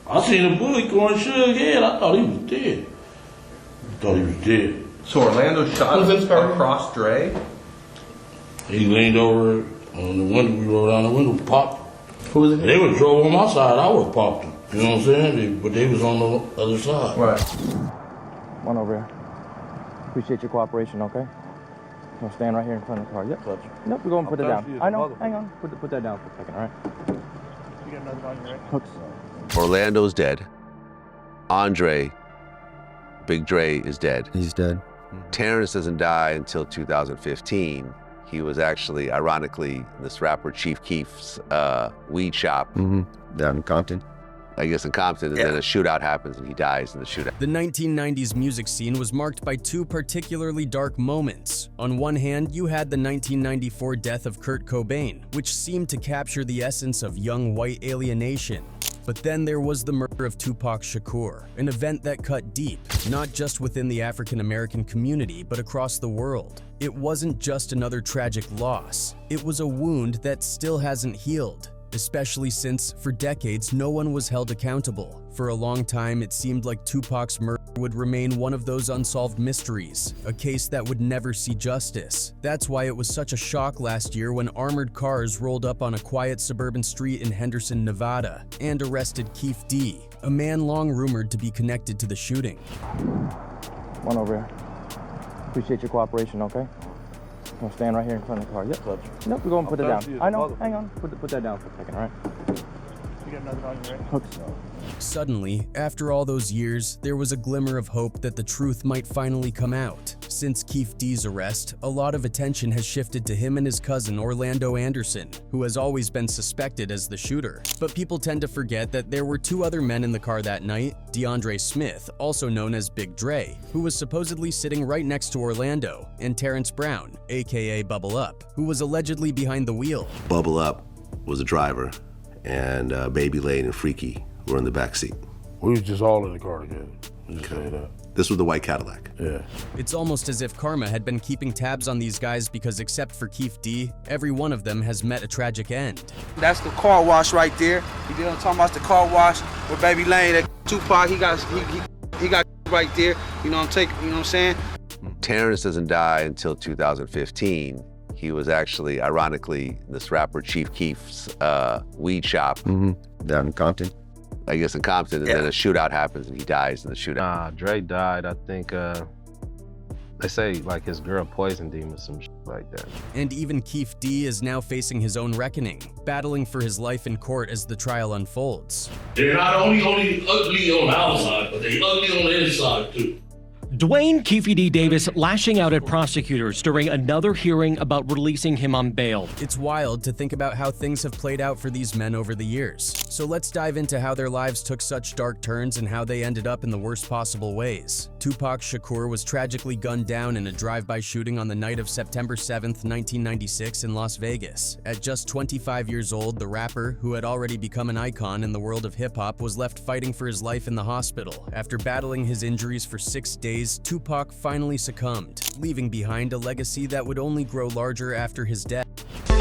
I seen a bullet going through his head. I thought he was dead. So Orlando shot across Dre? He leaned over on the window. We rolled down the window, popped. Who was it? They would drove on my side. I would have popped them. You know what I'm saying? But they was on the other side. Right. One over here. Appreciate your cooperation, okay? I'll stand right here in front of the car. Yep. Nope, we're going to put it down. I know. Hang on. Put that down for a second, all right? You got another on your right? Hooks. Orlando's dead. Andre, Big Dre, is dead. He's dead. Terrence doesn't die until 2015. He was actually, ironically, this rapper Chief Keef's weed shop. Down in Compton. I guess in Compton, and then a shootout happens and he dies in the shootout. The 1990s music scene was marked by two particularly dark moments. On one hand, you had the 1994 death of Kurt Cobain, which seemed to capture the essence of young white alienation. But then there was the murder of Tupac Shakur, an event that cut deep, not just within the African-American community, but across the world. It wasn't just another tragic loss. It was a wound that still hasn't healed, especially since, for decades, no one was held accountable. For a long time, it seemed like Tupac's murder would remain one of those unsolved mysteries, a case that would never see justice. That's why it was such a shock last year when armored cars rolled up on a quiet suburban street in Henderson, Nevada, and arrested Keith D., a man long rumored to be connected to the shooting. One over here. Appreciate your cooperation, okay? I'll stand right here in front of the car. Yep. Nope, we're going to put it down. I know. Hang on. Put that down for a second, all right? You got another on your right? Hooks. Suddenly, after all those years, there was a glimmer of hope that the truth might finally come out. Since Keith D's arrest, a lot of attention has shifted to him and his cousin Orlando Anderson, who has always been suspected as the shooter. But people tend to forget that there were two other men in the car that night: DeAndre Smith, also known as Big Dre, who was supposedly sitting right next to Orlando, and Terrence Brown, aka Bubble Up, who was allegedly behind the wheel. Bubble Up was a driver, and Baby Lane and Freaky were in the back seat. We was just all in the car together. Just say that. This was the white Cadillac. Yeah. It's almost as if karma had been keeping tabs on these guys because except for Keith D, every one of them has met a tragic end. That's the car wash right there. You know what I'm talking about? The car wash with Baby Lane. That Tupac, he got right there. You know what I'm saying? Terrence doesn't die until 2015. He was actually, ironically, this rapper Chief Keef's weed shop. Down in Compton. I guess in Compton, and then a shootout happens and he dies in the shootout. Nah, Dre died, I think, they say like his girl poisoned him or some shit like that. And even Keith D is now facing his own reckoning, battling for his life in court as the trial unfolds. They're not only ugly on the outside, but they ugly on the inside too. Dwayne Keefe D. Davis lashing out at prosecutors during another hearing about releasing him on bail. It's wild to think about how things have played out for these men over the years. So let's dive into how their lives took such dark turns and how they ended up in the worst possible ways. Tupac Shakur was tragically gunned down in a drive-by shooting on the night of September 7th, 1996 in Las Vegas. At just 25 years old, the rapper, who had already become an icon in the world of hip-hop, was left fighting for his life in the hospital. After battling his injuries for 6 days, Tupac finally succumbed, leaving behind a legacy that would only grow larger after his death.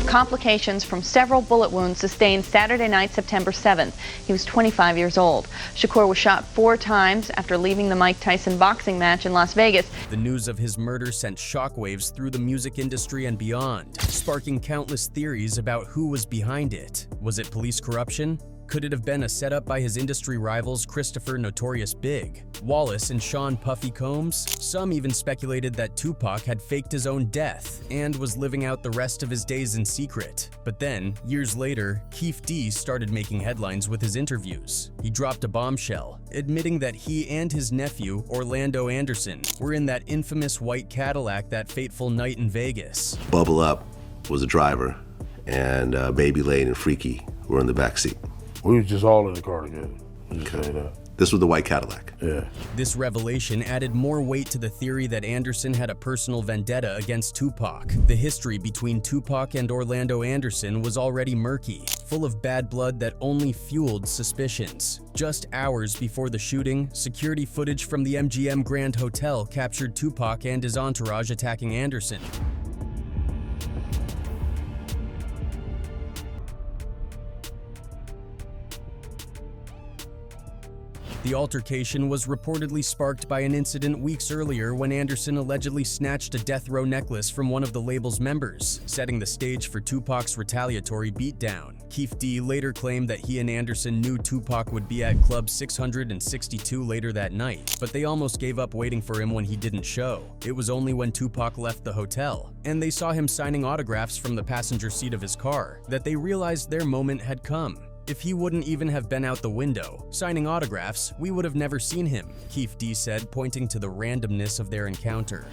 Complications from several bullet wounds sustained Saturday night, September 7th. He was 25 years old. Shakur was shot 4 times after leaving the Mike Tyson boxing match in Las Vegas. The news of his murder sent shockwaves through the music industry and beyond, sparking countless theories about who was behind it. Was it police corruption? Could it have been a setup by his industry rivals Christopher Notorious Big, Wallace, and Sean Puffy Combs? Some even speculated that Tupac had faked his own death and was living out the rest of his days in secret. But then, years later, Keith D started making headlines with his interviews. He dropped a bombshell, admitting that he and his nephew, Orlando Anderson, were in that infamous white Cadillac that fateful night in Vegas. Bubble Up was a driver, and Baby Lane and Freaky were in the back seat. We was just all in the car together. Just say that. This was the white Cadillac. Yeah. This revelation added more weight to the theory that Anderson had a personal vendetta against Tupac. The history between Tupac and Orlando Anderson was already murky, full of bad blood that only fueled suspicions. Just hours before the shooting, security footage from the MGM Grand Hotel captured Tupac and his entourage attacking Anderson. The altercation was reportedly sparked by an incident weeks earlier when Anderson allegedly snatched a death row necklace from one of the label's members, setting the stage for Tupac's retaliatory beatdown. Keefe D later claimed that he and Anderson knew Tupac would be at Club 662 later that night, but they almost gave up waiting for him when he didn't show. It was only when Tupac left the hotel, and they saw him signing autographs from the passenger seat of his car, that they realized their moment had come. If he wouldn't even have been out the window, signing autographs, we would have never seen him, Keefe D said, pointing to the randomness of their encounter.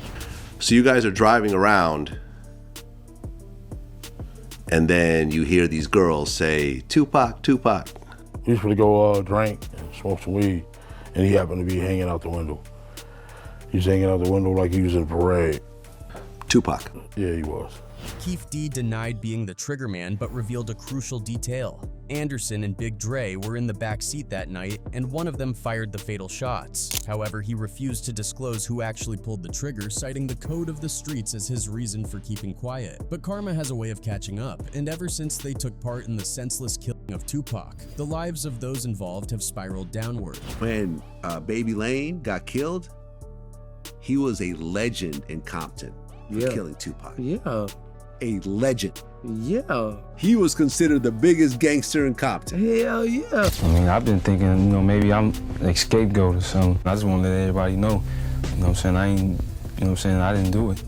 So you guys are driving around, and then you hear these girls say, Tupac, Tupac. We used to go drink and smoke some weed, and he happened to be hanging out the window. He was hanging out the window like he was in a parade. Tupac? Yeah, he was. Keefe D denied being the triggerman but revealed a crucial detail. Anderson and Big Dre were in the back seat that night, and one of them fired the fatal shots. However, he refused to disclose who actually pulled the trigger, citing the code of the streets as his reason for keeping quiet. But karma has a way of catching up, and ever since they took part in the senseless killing of Tupac, the lives of those involved have spiraled downward. When Baby Lane got killed, he was a legend in Compton for killing Tupac. Yeah. A legend. Yeah. He was considered the biggest gangster in Compton. Hell yeah. I mean, I've been thinking, maybe I'm a scapegoat or something. I just want to let everybody know, I'm saying? I didn't do it.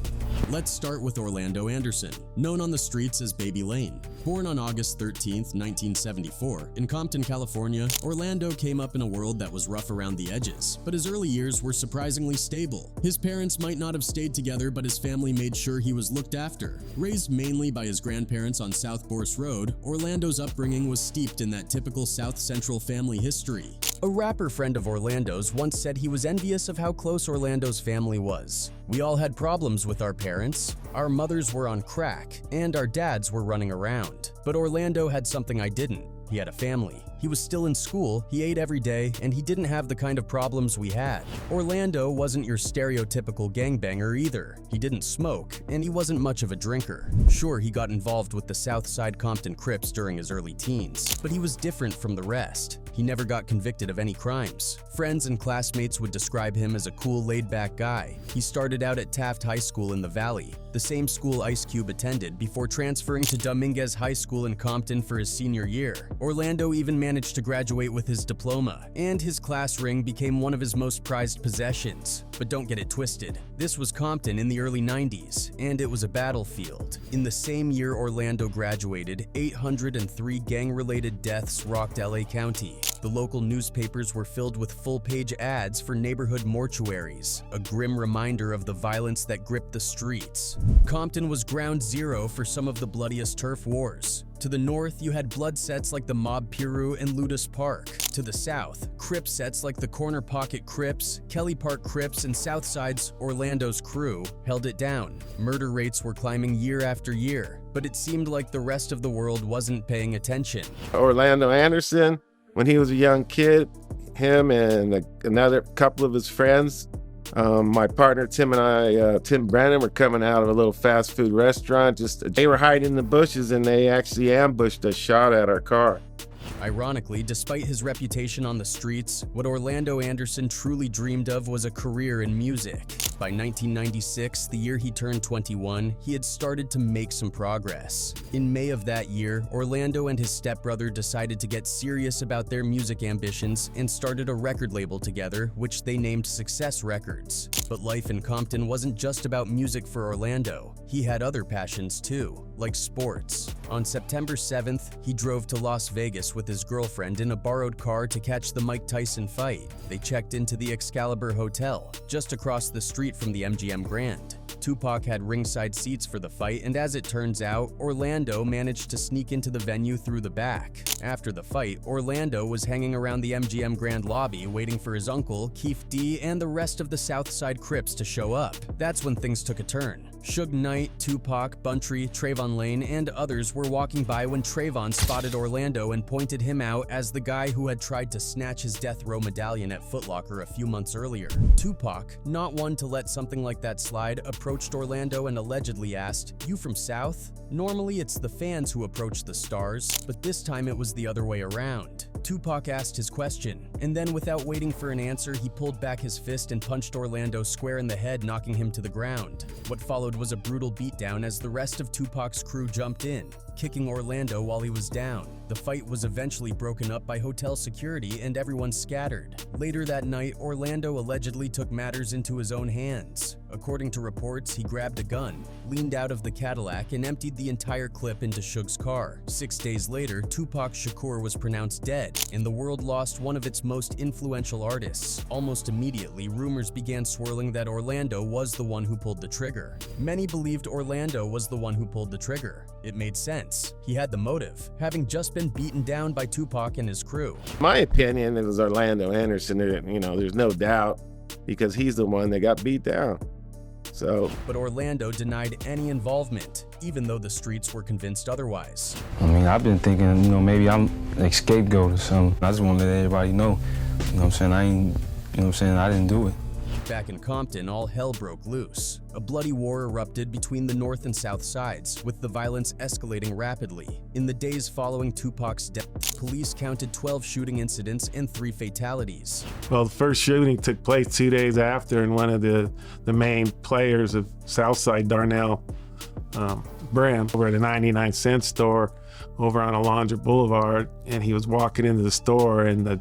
Let's start with Orlando Anderson, known on the streets as Baby Lane. Born on August 13, 1974, in Compton, California, Orlando came up in a world that was rough around the edges, but his early years were surprisingly stable. His parents might not have stayed together, but his family made sure he was looked after. Raised mainly by his grandparents on South Bourse Road, Orlando's upbringing was steeped in that typical South Central family history. A rapper friend of Orlando's once said he was envious of how close Orlando's family was. We all had problems with our parents. Our mothers were on crack, and our dads were running around. But Orlando had something I didn't. He had a family. He was still in school, he ate every day, and he didn't have the kind of problems we had. Orlando wasn't your stereotypical gangbanger either. He didn't smoke, and he wasn't much of a drinker. Sure, he got involved with the Southside Compton Crips during his early teens, but he was different from the rest. He never got convicted of any crimes. Friends and classmates would describe him as a cool, laid-back guy. He started out at Taft High School in the Valley, the same school Ice Cube attended, before transferring to Dominguez High School in Compton for his senior year. Orlando even managed to graduate with his diploma, and his class ring became one of his most prized possessions. But don't get it twisted. This was Compton in the early 90s, and it was a battlefield. In the same year Orlando graduated, 803 gang-related deaths rocked LA County. The local newspapers were filled with full-page ads for neighborhood mortuaries, a grim reminder of the violence that gripped the streets. Compton was ground zero for some of the bloodiest turf wars. To the north, you had blood sets like the Mob Piru and Ludus Park. To the south, Crip sets like the Corner Pocket Crips, Kelly Park Crips, and Southside's Orlando's Crew held it down. Murder rates were climbing year after year, but it seemed like the rest of the world wasn't paying attention. Orlando Anderson, when he was a young kid, him and another couple of his friends, my partner Tim and I, Tim Brennan, were coming out of a little fast food restaurant. They were hiding in the bushes and they actually ambushed us, shot at our car. Ironically, despite his reputation on the streets, what Orlando Anderson truly dreamed of was a career in music. By 1996, the year he turned 21, he had started to make some progress. In May of that year, Orlando and his stepbrother decided to get serious about their music ambitions and started a record label together, which they named Success Records. But life in Compton wasn't just about music for Orlando. He had other passions too, like sports. On September 7th, he drove to Las Vegas with his girlfriend in a borrowed car to catch the Mike Tyson fight. They checked into the Excalibur Hotel, just across the street from the MGM Grand. Tupac had ringside seats for the fight, and as it turns out, Orlando managed to sneak into the venue through the back. After the fight, Orlando was hanging around the MGM Grand lobby waiting for his uncle, Keefe D, and the rest of the Southside Crips to show up. That's when things took a turn. Suge Knight, Tupac, Buntry, Trayvon Lane, and others were walking by when Trayvon spotted Orlando and pointed him out as the guy who had tried to snatch his death row medallion at Foot Locker a few months earlier. Tupac, not one to let something like that slide, approached Orlando and allegedly asked, "You from South?" Normally it's the fans who approach the stars, but this time it was the other way around. Tupac asked his question, and then without waiting for an answer, he pulled back his fist and punched Orlando square in the head, knocking him to the ground. What followed was a brutal beatdown as the rest of Tupac's crew jumped in, kicking Orlando while he was down. The fight was eventually broken up by hotel security and everyone scattered. Later that night, Orlando allegedly took matters into his own hands. According to reports, he grabbed a gun, leaned out of the Cadillac, and emptied the entire clip into Suge's car. 6 days later, Tupac Shakur was pronounced dead, and the world lost one of its most influential artists. Almost immediately, rumors began swirling that Orlando was the one who pulled the trigger. Many believed Orlando was the one who pulled the trigger. It made sense. He had the motive, having just been beaten down by Tupac and his crew. My opinion, it was Orlando Anderson. There's no doubt, because he's the one that got beat down. But Orlando denied any involvement, even though the streets were convinced otherwise. I mean, I've been thinking, maybe I'm a scapegoat or something. I just want to let everybody know, what I'm saying, I didn't do it. Back in Compton, all hell broke loose. A bloody war erupted between the north and south sides, with the violence escalating rapidly. In the days following Tupac's death, police counted 12 shooting incidents and 3 fatalities. Well, the first shooting took place 2 days after, and one of the main players of Southside, Darnell Brim, over at a 99-cent store over on Alondra Boulevard, and he was walking into the store, and the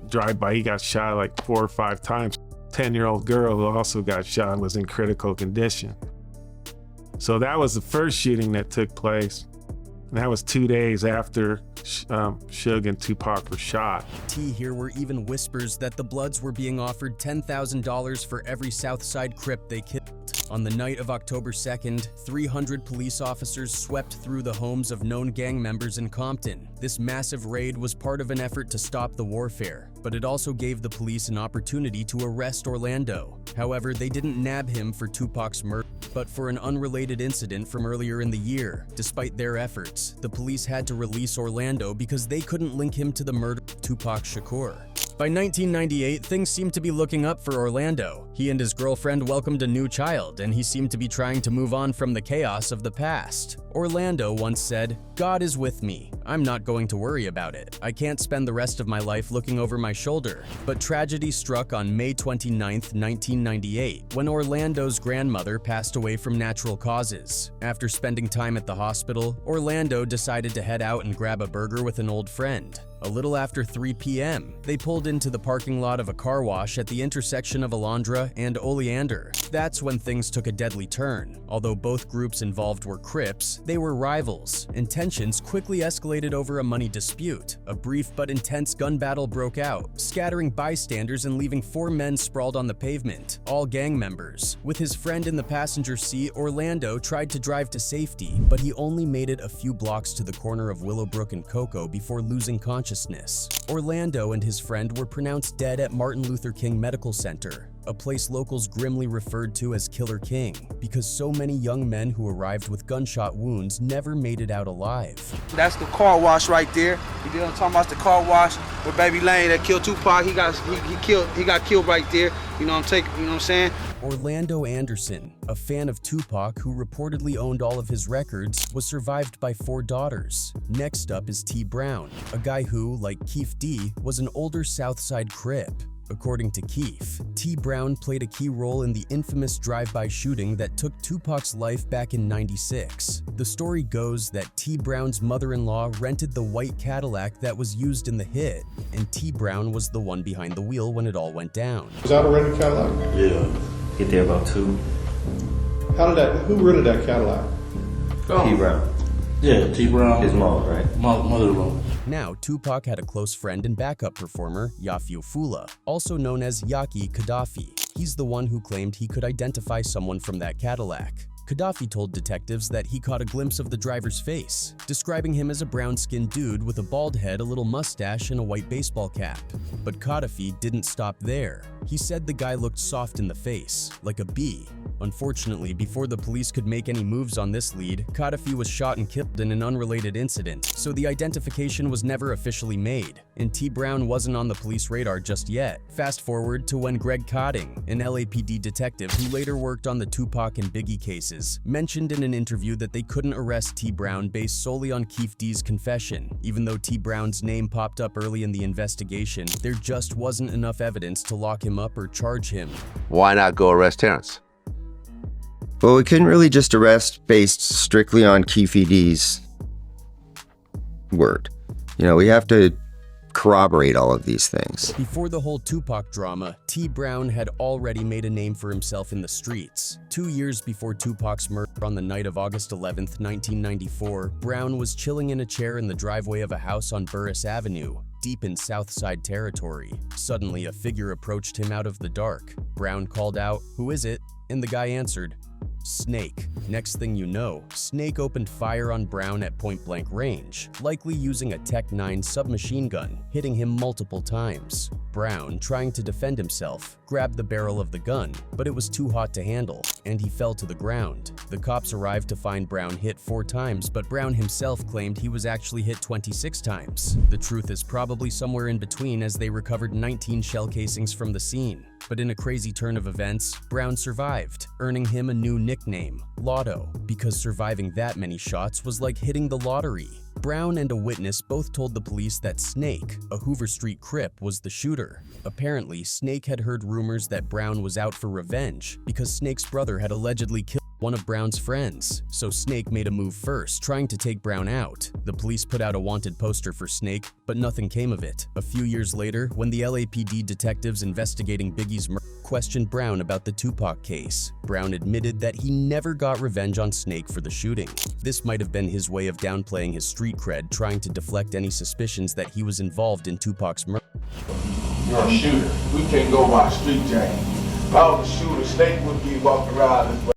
drive-by, he got shot like 4 or 5 times. 10-year-old girl who also got shot was in critical condition. So that was the first shooting that took place. And that was 2 days after Suge and Tupac were shot. Here were even whispers that the Bloods were being offered $10,000 for every Southside Crip they killed. On the night of October 2nd, 300 police officers swept through the homes of known gang members in Compton. This massive raid was part of an effort to stop the warfare, but it also gave the police an opportunity to arrest Orlando. However, they didn't nab him for Tupac's murder, but for an unrelated incident from earlier in the year. Despite their efforts, the police had to release Orlando because they couldn't link him to the murder of Tupac Shakur. By 1998, things seemed to be looking up for Orlando. He and his girlfriend welcomed a new child, and he seemed to be trying to move on from the chaos of the past. Orlando once said, "God is with me. I'm not going to worry about it. I can't spend the rest of my life looking over my shoulder." But tragedy struck on May 29, 1998, when Orlando's grandmother passed away from natural causes. After spending time at the hospital, Orlando decided to head out and grab a burger with an old friend. A little after 3 p.m., they pulled into the parking lot of a car wash at the intersection of Alondra and Oleander. That's when things took a deadly turn. Although both groups involved were Crips, they were rivals, and tensions quickly escalated over a money dispute. A brief but intense gun battle broke out, scattering bystanders and leaving 4 men sprawled on the pavement, all gang members. With his friend in the passenger seat, Orlando tried to drive to safety, but he only made it a few blocks to the corner of Willowbrook and Cocoa before losing consciousness. Orlando and his friend were pronounced dead at Martin Luther King Medical Center, a place locals grimly referred to as Killer King, because so many young men who arrived with gunshot wounds never made it out alive. That's the car wash right there. You know what I'm talking about? The car wash where Baby Lane that killed Tupac. He got killed right there. You know what I'm saying? Orlando Anderson, a fan of Tupac who reportedly owned all of his records, was survived by 4 daughters. Next up is T. Brown, a guy who, like Keefe D, was an older Southside Crip. According to Keefe, T. Brown played a key role in the infamous drive-by shooting that took Tupac's life back in '96. The story goes that T. Brown's mother-in-law rented the white Cadillac that was used in the hit, and T. Brown was the one behind the wheel when it all went down. Was that a rented Cadillac? Yeah. Get there about 2. Who rented that Cadillac? T. Brown. Yeah, T. Brown. His mom, right? Mother-in-law. Now, Tupac had a close friend and backup performer, Yafiu Fula, also known as Yaki Gaddafi. He's the one who claimed he could identify someone from that Cadillac. Gaddafi told detectives that he caught a glimpse of the driver's face, describing him as a brown-skinned dude with a bald head, a little mustache, and a white baseball cap. But Gaddafi didn't stop there. He said the guy looked soft in the face, like a bee. Unfortunately, before the police could make any moves on this lead, Kadhafi was shot and killed in an unrelated incident, so the identification was never officially made, and T. Brown wasn't on the police radar just yet. Fast forward to when Greg Cotting, an LAPD detective who later worked on the Tupac and Biggie cases, mentioned in an interview that they couldn't arrest T. Brown based solely on Keefe D's confession. Even though T. Brown's name popped up early in the investigation, there just wasn't enough evidence to lock him up or charge him. Why not go arrest Terrence? Well, we couldn't really just arrest based strictly on Keefe D's word. You know, we have to corroborate all of these things. Before the whole Tupac drama, T. Brown had already made a name for himself in the streets. 2 years before Tupac's murder on the night of August 11th, 1994, Brown was chilling in a chair in the driveway of a house on Burris Avenue, deep in Southside territory. Suddenly, a figure approached him out of the dark. Brown called out, "Who is it?" And the guy answered, "Snake." Next thing you know, Snake opened fire on Brown at point-blank range, likely using a Tech 9 submachine gun, hitting him multiple times. Brown, trying to defend himself, grabbed the barrel of the gun, but it was too hot to handle, and he fell to the ground. The cops arrived to find Brown hit 4 times, but Brown himself claimed he was actually hit 26 times. The truth is probably somewhere in between, as they recovered 19 shell casings from the scene. But in a crazy turn of events, Brown survived, earning him a new nickname, Lotto, because surviving that many shots was like hitting the lottery. Brown and a witness both told the police that Snake, a Hoover Street Crip, was the shooter. Apparently, Snake had heard rumors that Brown was out for revenge because Snake's brother had allegedly killed one of Brown's friends, so Snake made a move first, trying to take Brown out. The police put out a wanted poster for Snake, but nothing came of it. A few years later, when the LAPD detectives investigating Biggie's murder questioned Brown about the Tupac case, Brown admitted that he never got revenge on Snake for the shooting. This might have been his way of downplaying his street cred, trying to deflect any suspicions that he was involved in Tupac's murder. You're a shooter. We can't go by street James. If I was a shooter, Snake would be walking around this way.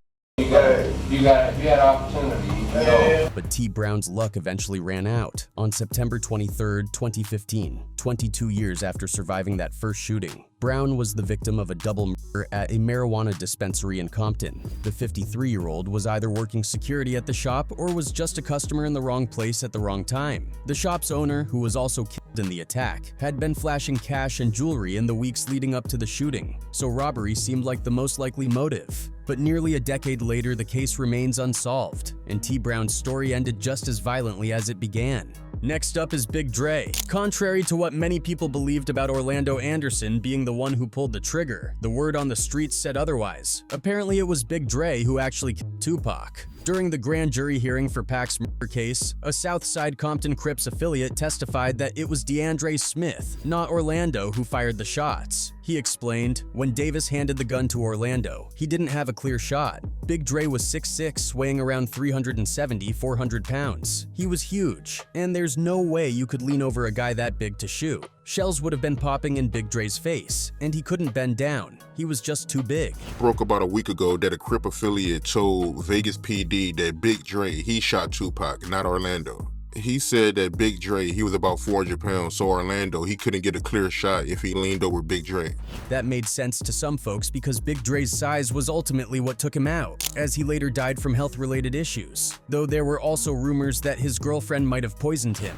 You had opportunity. Yeah. But T. Brown's luck eventually ran out. On September 23, 2015, 22 years after surviving that first shooting, Brown was the victim of a double murder at a marijuana dispensary in Compton. The 53-year-old was either working security at the shop or was just a customer in the wrong place at the wrong time. The shop's owner, who was also killed in the attack, had been flashing cash and jewelry in the weeks leading up to the shooting, so robbery seemed like the most likely motive. But nearly a decade later, the case remains unsolved, and T. Brown's story ended just as violently as it began. Next up is Big Dre. Contrary to what many people believed about Orlando Anderson being the one who pulled the trigger, the word on the streets said otherwise. Apparently, it was Big Dre who actually killed Tupac. During the grand jury hearing for Pac's murder case, a Southside Compton Crips affiliate testified that it was DeAndre Smith, not Orlando, who fired the shots. He explained, when Davis handed the gun to Orlando, he didn't have a clear shot. Big Dre was 6'6", weighing around 400 pounds. He was huge, and there's no way you could lean over a guy that big to shoot. Shells would have been popping in Big Dre's face, and he couldn't bend down. He was just too big. Broke about a week ago that a Crip affiliate told Vegas PD that Big Dre, he shot Tupac, not Orlando. He said that Big Dre, he was about 400 pounds, so Orlando, he couldn't get a clear shot if he leaned over Big Dre. That made sense to some folks because Big Dre's size was ultimately what took him out, as he later died from health-related issues, though there were also rumors that his girlfriend might have poisoned him.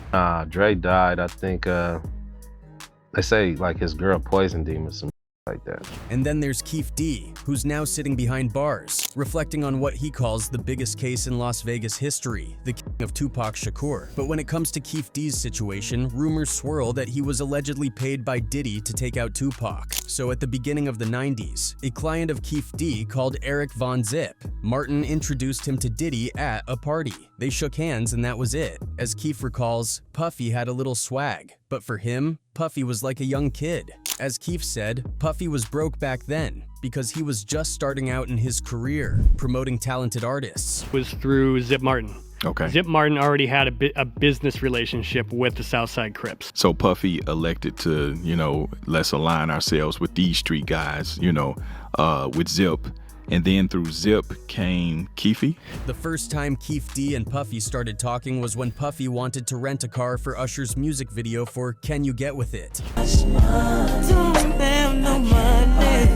Dre died, I think, they say like his girl poisoned him or some like that. And then there's Keefe D, who's now sitting behind bars, reflecting on what he calls the biggest case in Las Vegas history, the king of Tupac Shakur. But when it comes to Keefe D's situation, rumors swirl that he was allegedly paid by Diddy to take out Tupac. So at the beginning of the 90s, a client of Keefe D called Eric Von Zip, Martin introduced him to Diddy at a party. They shook hands and that was it. As Keefe recalls, Puffy had a little swag, but for him, Puffy was like a young kid. As Keefe said, Puffy was broke back then because he was just starting out in his career, promoting talented artists. Was through Zip Martin. Okay. Zip Martin already had a business relationship with the Southside Crips. So Puffy elected to, let's align ourselves with these street guys, with Zip. And then through Zip came Keefe. The first time Keefe D and Puffy started talking was when Puffy wanted to rent a car for Usher's music video for Can You Get With It. Don't have no money.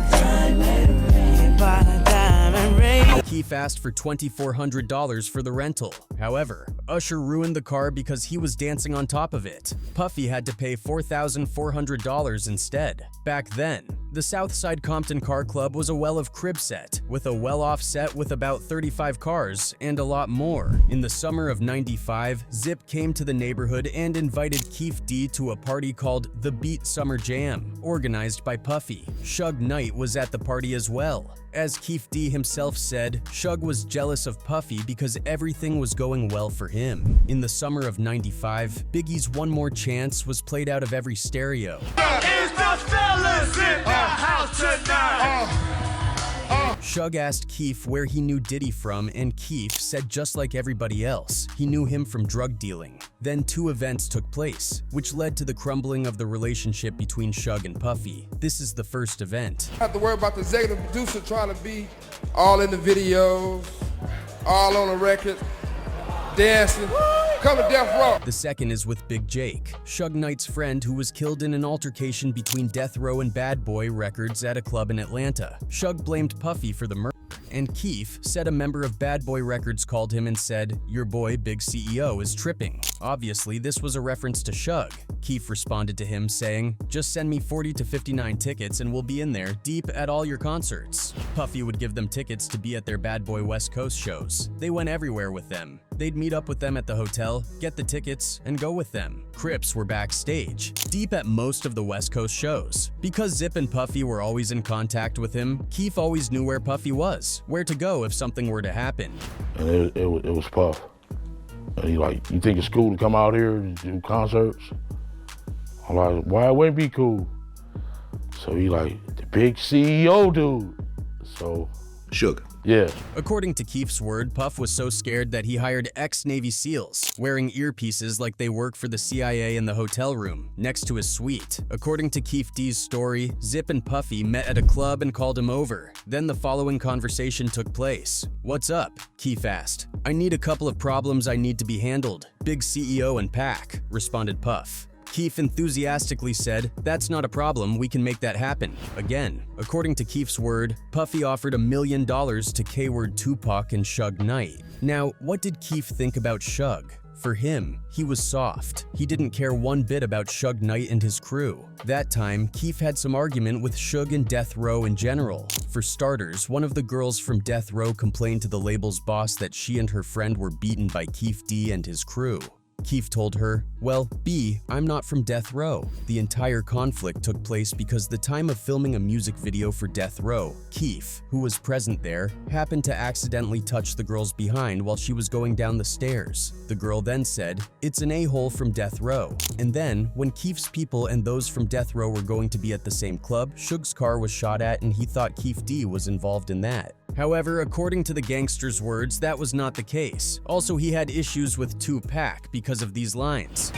Buy a diamond ring. Keef asked for $2,400 for the rental. However, Usher ruined the car because he was dancing on top of it. Puffy had to pay $4,400 instead. Back then, the Southside Compton Car Club was a well of crib set, with a well-off set with about 35 cars and a lot more. In the summer of '95, Zip came to the neighborhood and invited Keef D to a party called The Beat Summer Jam, organized by Puffy. Suge Knight was at the party as well. As Keef D himself said, Suge was jealous of Puffy because everything was going well for him. In the summer of '95, Biggie's One More Chance was played out of every stereo. Suge asked Keef where he knew Diddy from, and Keef said just like everybody else, he knew him from drug dealing. Then two events took place, which led to the crumbling of the relationship between Suge and Puffy. This is the first event. I have to worry about the executive producer trying to be all in the videos, all on the record, dancing. Come to Death Row. The second is with Big Jake, Suge Knight's friend who was killed in an altercation between Death Row and Bad Boy Records at a club in Atlanta. Suge blamed Puffy for the murder, and Keef said a member of Bad Boy Records called him and said, "Your boy, Big CEO, is tripping." Obviously, this was a reference to Suge. Keef responded to him saying, "Just send me 40 to 59 tickets and we'll be in there, deep at all your concerts." Puffy would give them tickets to be at their Bad Boy West Coast shows. They went everywhere with them. They'd meet up with them at the hotel, get the tickets, and go with them. Crips were backstage, deep at most of the West Coast shows. Because Zip and Puffy were always in contact with him, Keef always knew where Puffy was, where to go if something were to happen. And it was Puff. And he like, "You think it's cool to come out here and do concerts?" I'm like, "Why it wouldn't be cool?" So he like, "The big CEO dude." So Suge. Yeah. According to Keef's word, Puff was so scared that he hired ex-Navy SEALs, wearing earpieces like they work for the CIA in the hotel room, next to his suite. According to Keef D's story, Zip and Puffy met at a club and called him over. Then the following conversation took place. "What's up?" Keef asked. "I need a couple of problems I need to be handled. Big CEO and Pac," responded Puff. Keef enthusiastically said, "That's not a problem, we can make that happen." Again, according to Keef's word, Puffy offered $1 million to K-Word Tupac and Suge Knight. Now, what did Keef think about Suge? For him, he was soft. He didn't care one bit about Suge Knight and his crew. That time, Keef had some argument with Suge and Death Row in general. For starters, one of the girls from Death Row complained to the label's boss that she and her friend were beaten by Keef D and his crew. Keef told her, "Well, B, I'm not from Death Row." The entire conflict took place because the time of filming a music video for Death Row, Keef, who was present there, happened to accidentally touch the girl's behind while she was going down the stairs. The girl then said, "It's an a-hole from Death Row." And then, when Keef's people and those from Death Row were going to be at the same club, Suge's car was shot at and he thought Keef D was involved in that. However, according to the gangster's words, that was not the case. Also, he had issues with Tupac because of these lines.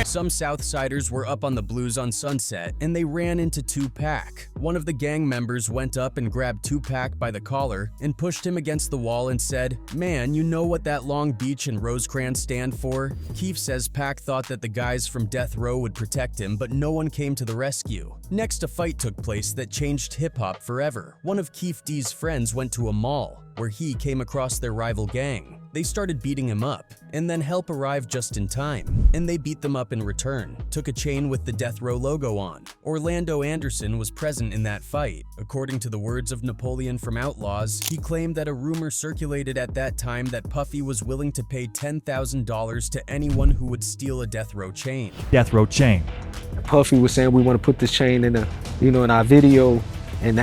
Some Southsiders were up on the blues on Sunset, and they ran into Tupac. One of the gang members went up and grabbed Tupac by the collar and pushed him against the wall and said, "Man, you know what that Long Beach and Rosecrans stand for?" Keef says Pac thought that the guys from Death Row would protect him, but no one came to the rescue. Next, a fight took place that changed hip-hop forever. One of Keef D's friends went to a mall, where he came across their rival gang. They started beating him up, and then help arrived just in time, and they beat them up in return, took a chain with the Death Row logo on. Orlando Anderson was present in that fight. According to the words of Napoleon from Outlaws, he claimed that a rumor circulated at that time that Puffy was willing to pay $10,000 to anyone who would steal a Death Row chain. Death Row chain. Puffy was saying, "We want to put this chain in our video." And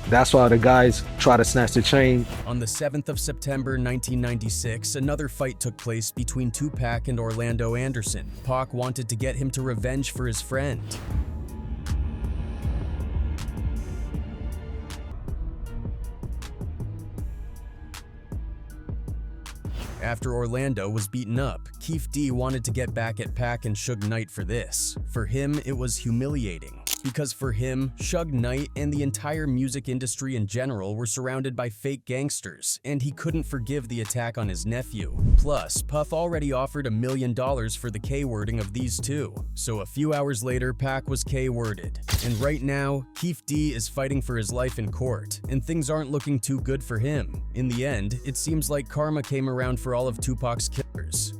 that's why the guys try to snatch the chain. On the 7th of September 1996, another fight took place between Tupac and Orlando Anderson. Pac wanted to get him to revenge for his friend. After Orlando was beaten up, Keef D wanted to get back at Pac and Suge Knight for this. For him, it was humiliating. Because for him, Suge Knight and the entire music industry in general were surrounded by fake gangsters, and he couldn't forgive the attack on his nephew. Plus, Puff already offered $1 million for the K-wording of these two. So a few hours later, Pac was K-worded. And right now, Keef D is fighting for his life in court, and things aren't looking too good for him. In the end, it seems like karma came around for all of Tupac's killers.